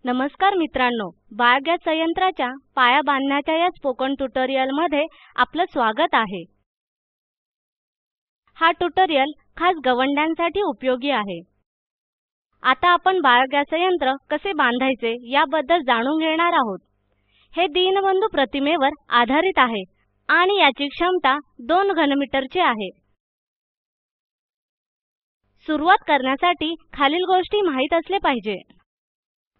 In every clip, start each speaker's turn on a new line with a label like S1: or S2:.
S1: नमस्कार मित्रांनो, बायोगॅस संयंत्राच्या पाया बांधण्याच्या या स्पोकन ट्युटोरियल मध्ये आपलं स्वागत आहे। हा ट्युटोरियल खास गवंड्यांसाठी उपयोगी आहे। आता आपण बायोगॅस संयंत्र कसे बांधायचे याबद्दल जाणून घेणार आहोत। हे दीनबंधू प्रतिमेवर आधारित आहे आणि याची क्षमता 2 घनमीटरची आहे। सुरुवात करण्यासाठी खालील गोष्टी माहित असले पाहिजे।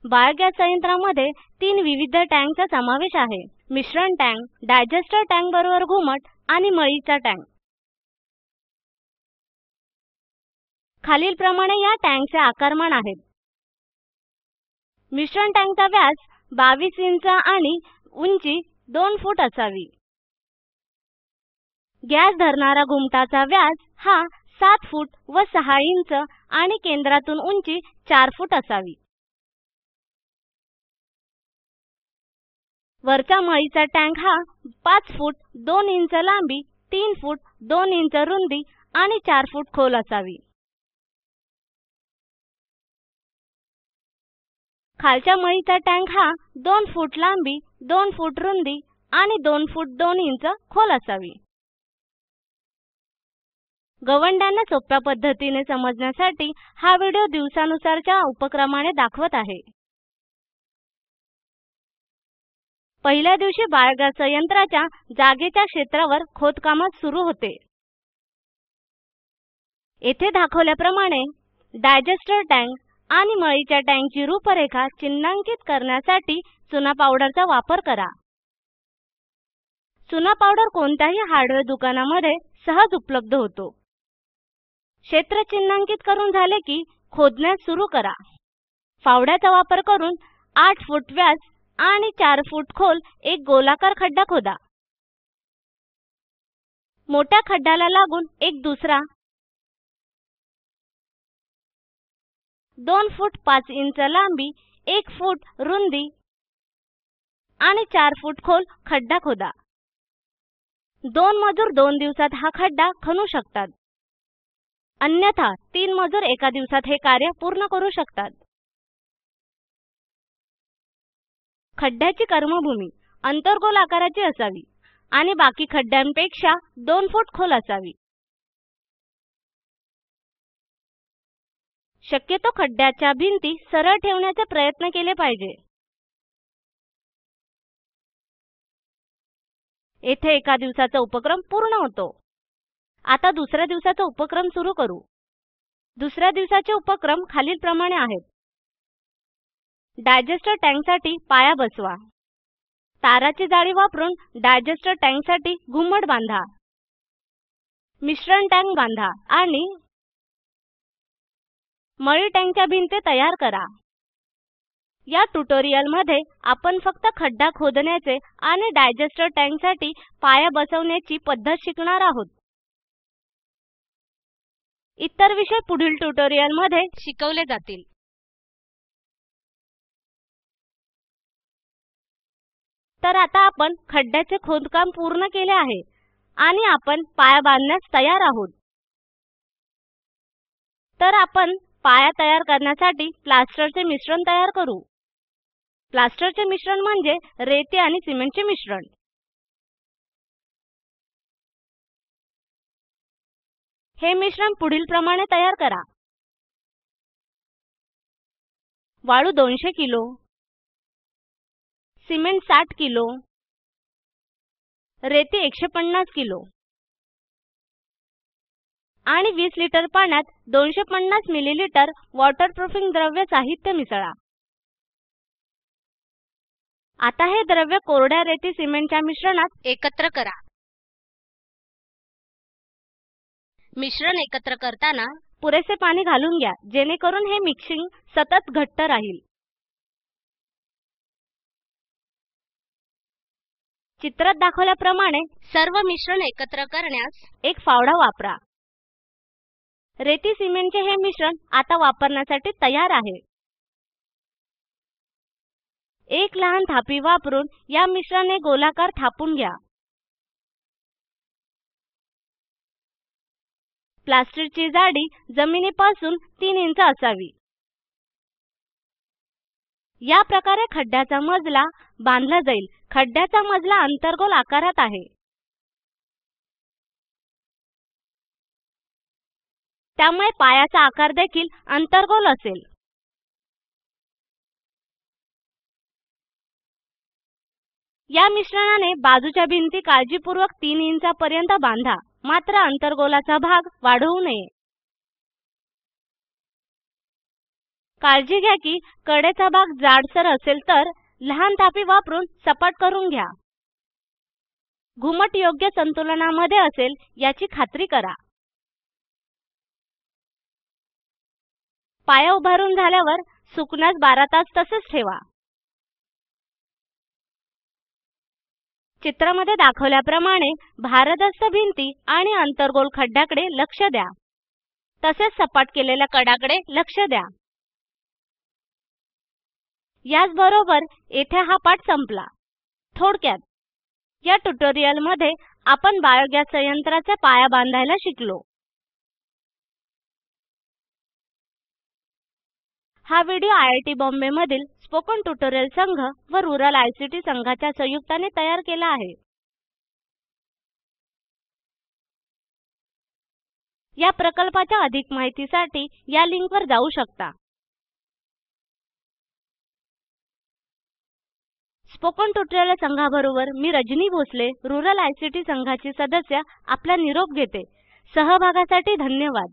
S1: बायोगॅस संयंत्रामध्ये 3 विविध टँकचा समावेश आहे: मिश्रण टँक, डायजेस्टर टँक बरोबर घुमट आणि मळीचा टँक। खालीलप्रमाणे या टँकचे आकारमान आहेत। मिश्रण टँकचा व्यास 22 इंच आणि उंची 2 फूट असावी। गॅस धरणारा घुमटाचा व्यास हा 7 फूट व 6 इंच आणि केंद्रातून उंची 4 फूट असावी। वरचा मळीचा टँक हा 5 फूट 2 इंच लांबी, 3 फूट 2 इंच रुंदी आणि 4 फूट खोल असावी। खालच्या मळीचा टँक हा 2 फूट लांबी, 2 फूट रुंदी आणि 2 फूट 2 इंच खोल असावी। गवंड्यांना सोप्या पद्धतीने समजण्यासाठी हा व्हिडिओ दिवसानुसारच्या उपक्रमाने दाखवत आहे। पहिल्या दिवशी बायोगॅस संयंत्राच्या जागेच्या क्षेत्रावर खोदकाम सुरू होते। येथे दाखवल्याप्रमाणे डायजेस्टर टँक आणि मळीच्या टँकची रूपरेखा चिन्हांकित करण्यासाठी चुना पावडरचा वापर करा। चुना पावडर कोणत्याही हार्डवेअर दुकानामध्ये सहज उपलब्ध होतो। क्षेत्र चिन्हांकित करून झाले की खोदण्यास सुरू करा। फावड्याचा वापर करून 8 फूट व्यास आणि 4 फूट खोल एक गोलाकार खड्डा खोदा। मोठ्या खड्ड्याला लागून एक दुसरा 2 फूट 5 इंच लांबी, 1 फूट रुंदी आणि 4 फूट खोल खड्डा खोदा। 2 मजूर 2 दिवसात हा खड्डा खणू शकतात, अन्यथा 3 मजूर एका दिवसात हे कार्य पूर्ण करू शकतात। खड्ड्याची कर्मभूमी अंतर्गोल आकाराची असावी आणि बाकी खड्ड्यांपेक्षा 2 फूट खोल असावी। शक्यतो खड्ड्याच्या भिंती सरळ ठेवण्याचा प्रयत्न केले पाहिजे। येथे एका दिवसाचा उपक्रम पूर्ण होतो। आता दुसऱ्या दिवसाचा उपक्रम सुरू करू। दुसऱ्या दिवसाचे उपक्रम खालीलप्रमाणे आहेत: डायजेस्टर टँकसाठी पाया बसवा, ताराची जाळी वापरून डायजेस्टर टँकसाठी घुमट बांधा, मिश्रण टँक बांधा आणि मळी टँकच्या भिंती तयार करा। या ट्युटोरियल मध्ये आपण फक्त खड्डा खोदण्याचे आणि डायजेस्टर टँकसाठी पाया बसवण्याची पद्धत शिकणार आहोत। इतर विषय पुढील ट्युटोरियल मध्ये शिकवले जातील। तर आता आपण खड्ड्याचे खोदकाम पूर्ण केले आहे आणि आपण पाया बांधण्यास तयार आहोत। तर आपण पाया तयार करण्यासाठी प्लास्टरचे मिश्रण तयार करू। प्लास्टरचे मिश्रण म्हणजे रेती आणि सिमेंटचे मिश्रण। हे मिश्रण पुढील प्रमाणे तयार करा: वाळू 200 किलो, सिमेंट 60 किलो, रेती 150 किलो आणि 20 लिटर पाण्यात 250 मिलीलिटर वॉटरप्रूफिंग द्रव्य साहित्य मिसळा। आता हे द्रव्य कोरड्या रेती सिमेंटच्या मिश्रणात एकत्र करा। मिश्रण एकत्र करताना पुरेसे पाणी घालून घ्या, जेणेकरून हे मिक्सिंग सतत घट्ट राहील। चित्रात दाखवल्याप्रमाणे सर्व मिश्रण एकत्र करण्यास एक फावडा वापरा। रेती सिमेंटचे हे मिश्रण आता वापरण्यासाठी तयार आहे। एक लहान थापी वापरून या मिश्रणाने गोलाकार थापून घ्या। प्लास्टिकची जाडी जमिनीपासून 3 इंच असावी। या प्रकारे खड्ड्याचा मजला बांधला जाईल. खड्ड्याचा मजला अंतर्गोल आकारात आहे. त्यामुळे पायाचा आकार देखील अंतर्गोल असेल. या मिश्रणाने बाजूच्या भिंती काळजीपूर्वक 3 इंचापर्यंत बांधा. मात्र अंतर्गोलाचा भाग वाढवू नये. काळजी घ्या की कडेचा भाग जाडसर असेल तर लहान थापी वापरून सपाट करून घ्या. घुमट योग्य संतुलनामध्ये असेल याची खात्री करा. पाया उभारून झाल्यावर सुकण्यास 12 तास तसेच ठेवा. चित्रामध्ये दाखवल्याप्रमाणे भारदस्त भिंती आणि अंतर्गोल खड्ड्याकडे लक्ष द्या. तसेच सपाट केलेल्या कडाकडे लक्ष द्या. याचबरोबर येथे हा पाठ संपला. थोडक्यात या ट्युटोरियलमध्ये आपण बायोगॅस संयंत्राचा पाया बांधायला शिकलो. हा व्हिडिओ IIT बॉम्बे मधील स्पोकन ट्युटोरियल संघ व रुरल ICT संघाच्या संयुक्ताने तयार केला आहे. या प्रकल्पाच्या अधिक माहितीसाठी या लिंकवर जाऊ शकता. स्पोकन ट्युटोरियल संघाबरोबर मी रजनी भोसले, रुरल ICT संघाची सदस्य आपला निरोप घेते. सहभागासाठी धन्यवाद.